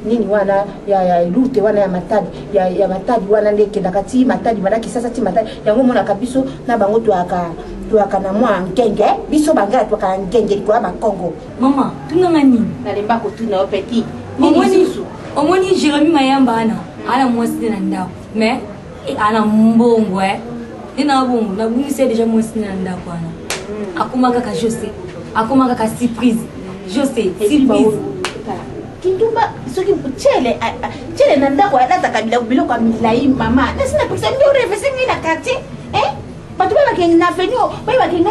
nini wana ya lute wana ya matadi ya matadi wana ndeke nakati matadi manaki sasa ti matadi yango mona kabiso na bango to aka na mwa ngenge biso bangala to aka ngenge ko ba Kongo. Mama tunanga nini na lemba ko tuna opeti omoni Jérémy Mayamba ana mwasi na ndako mais ana mbongo ina bongo na bunise déjà mwasi na ndako ana akuma kaka José akuma kaka surprise José surprise Kitumba soki chele na ndako alata kabila biloko milai mama na sina pesa ndio revese ngi na quartier batu ba kengi na fenyo ba kengi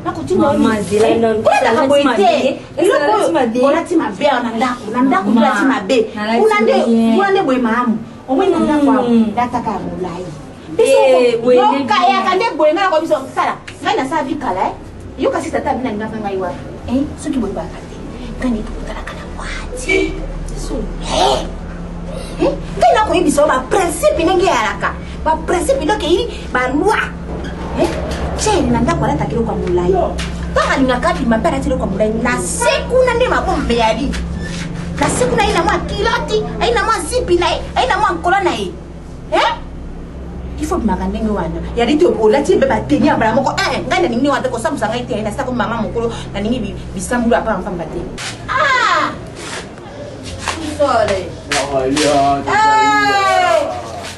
na kutinga mama zila non ça boite iloko olati mabe na ndako olati mabe unande boy mamu omwe na ndako dataka mulai biso kaya kande boy ngala ko biso sala ngai na sa vikala yo kasi tata bina ngafanga ngai wa soki boy ba kate kani tukutana Kena ko ibiso ba principe nenge yaraka ba principe donc iri ba loi cheli nanda kwa lata kilo kwa mulai ba linga kati mapera tilo kwa mulai na siku na ndema bombe yali na siku na ina mwa kiloti aina mwa zipi na aina mwa kolona il faut magandenge wana yali to bola ti be ba tenya bala moko ngana ningi wate ko samusa ngai te na sita ko mama mokolo na ningi bisambulu apa mfamba te Sole.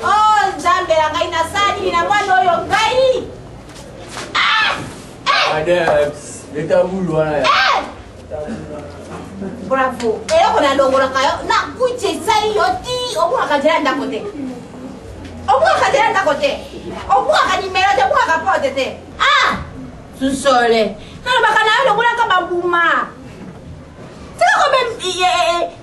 Oh, jambe la ngai na sani na mwana oyo ngai. Adeps, leta bulu wana. Bravo. Elo kona longola kayo na kuche sai yoti obu akajira ndakote. Obu akajira ndakote. Obu akanimero te obu akapote te. Susole. Na bakana yo longola ka bambuma. Saka ko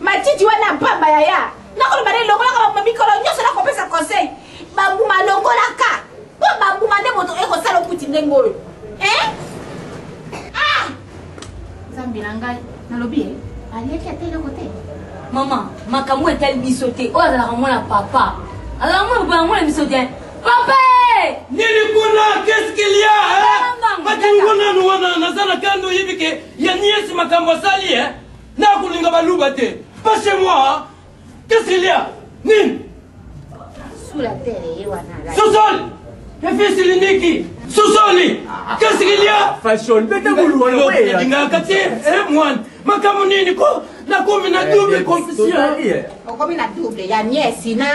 matiti wana mpamba yaya nakolo bale longola ka mamikolo nyoso na kopesa conseil bambuma longola ka po bambuma nde moto eko sala okuti ndengo zambi nanga nalobi alieki atele kote mama makambo etel bisote o azala mwana papa ala mwana bisote papa nini kuna qu'est-ce qu'il y a matu wana nazana kando hivi ke ya niesi makambo sali na kulinga baluba te pas chez moi qu'est-ce qu'il y a nin sous la terre wana sous-sol fils liniki sous-soli qu'est-ce qu'il y a fashion bete bulu wana dinga kati moi makamu nini ko na kumi na double confusion okomi na double ya niesi na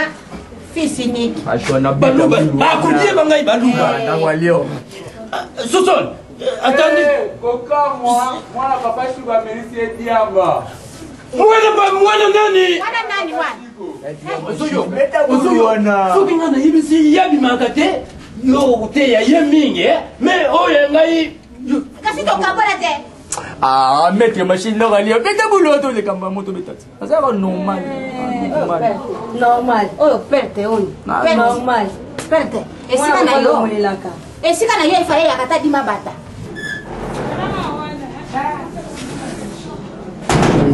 fils liniki fashion na baluba akudie bangai baluba na walio sous-sol attendez Coca moi la papa je vais mériter diamba. Mwana nani Ozoyo beta bulu wana soki ngana yibisi yabi makate yo te ya yeminge mais oyo ngai kasi to kabola te mettre machine na walio beta bulu to le kamba moto betati ça va normal normal oyo perte oyo normal perte esika na yo ifale yakata dima bata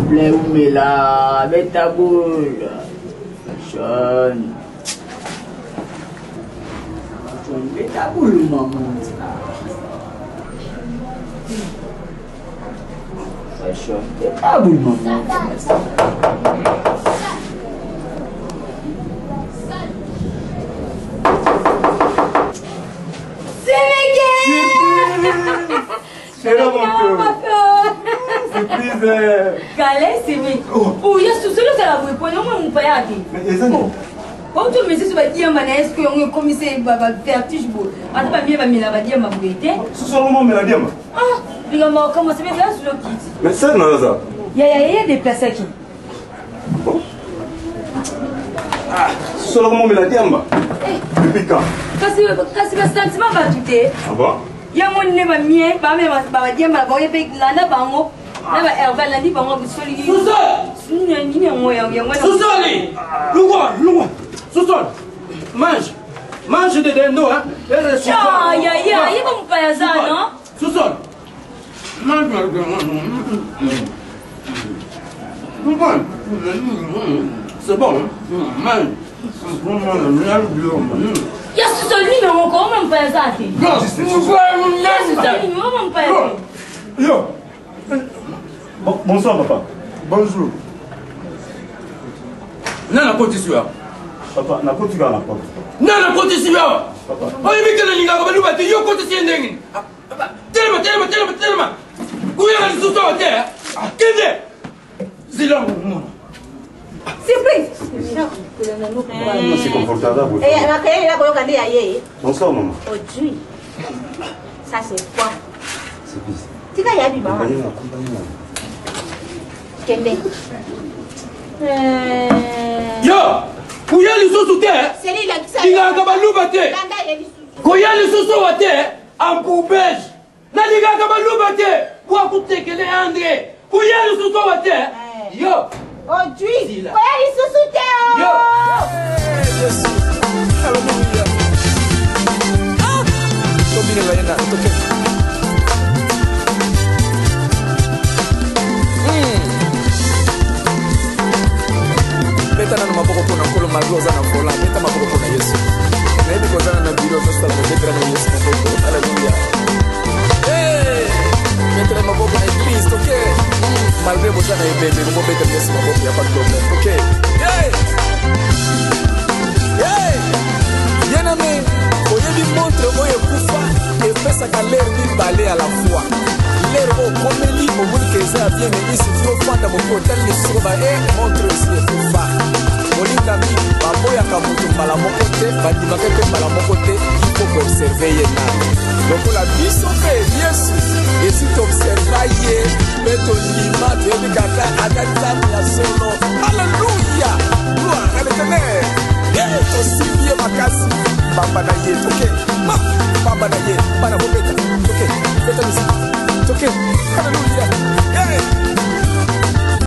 play umela beta bulu fashion beta bulu mama fashion beta bulu mama C'est là mon cœur. Surprise. Galère, c'est vrai. Oh, il y a tout seul à la boue. Pour nous, on peut y aller. Mais ça non. Quand tu me dis que tu vas dire, est-ce qu'on est commissaire vertige beau. Attends, pas bien, mais la va dire ma bouette. Ce soir, on me l'a dit. Ah, il a commencé à faire sur le kit. Mais ça, non, ça. Il y a des places qui. Ah, ce soir, on me l'a dit. Depuis quand? Parce que le sentiment va tout. Ah bon? Il y a mon nez, ma mienne, ma mère, ma dire, ma voix, avec l'ana, bango. Hervé l'a dit, bango, vous soyez. Sous-sol Lungo Sous-sol Mange de dendo, hein. Ya, il va me faire ça, non? Sous-sol Mange c'est bon, mange. Il y a ce sol, mais on comment me faire ça? Yo. Bonsoir papa. Bonjour. Nana potisiwa. Papa, na potika na papa. Nana potisiwa. Papa. Oye bikela linga ko baluba te yo potisiwa ndengini. Telema. Kuya na suso te. Kende. Zila mwana. Surprise. C'est confortable. Eh, ma créé là koyoka ndia yeye. Bonsoir maman. Aujourd'hui. Ça c'est quoi? C'est bizarre. Tika yabi maman. Kende. Yo, kuya li suso te. Seli la kisa. Linga ko baluba te. Kanda yeli susu. Kuya li suso te. Ampoubege. Na linga ko baluba te. Kwa kutekele André. Kuya li suso te. Yo. Aujourd'hui. Koya li susu te. Yo. Yes. Hallelujah. Don't be like that. It's okay. Beta na maboko kuna kolo magoza na kola. Beta maboko kuna Yesu. Na hivi kozana na video sasa beta na Yesu maboko. Hallelujah. Hey! Beta na maboko na Kristo, okay? Malgré bozana ebebe, ngo beta Yesu maboko ya pas de problème, okay? Hey! Hey! Bien-aimé, oyebi montre oyo kufa epesaka l'air mibale à la fois. L'air o komeli omoni keza bien mais ici tu ofanda moko tel lisusu ba montre aussi ekufa. Molingami baboyaka mutu mbala moko te bandimaka mpe mbala moko te il faut koobserve ye nani lokola biso mpe Yesu esi toobserva ye mpe tondima toyebi kaka ata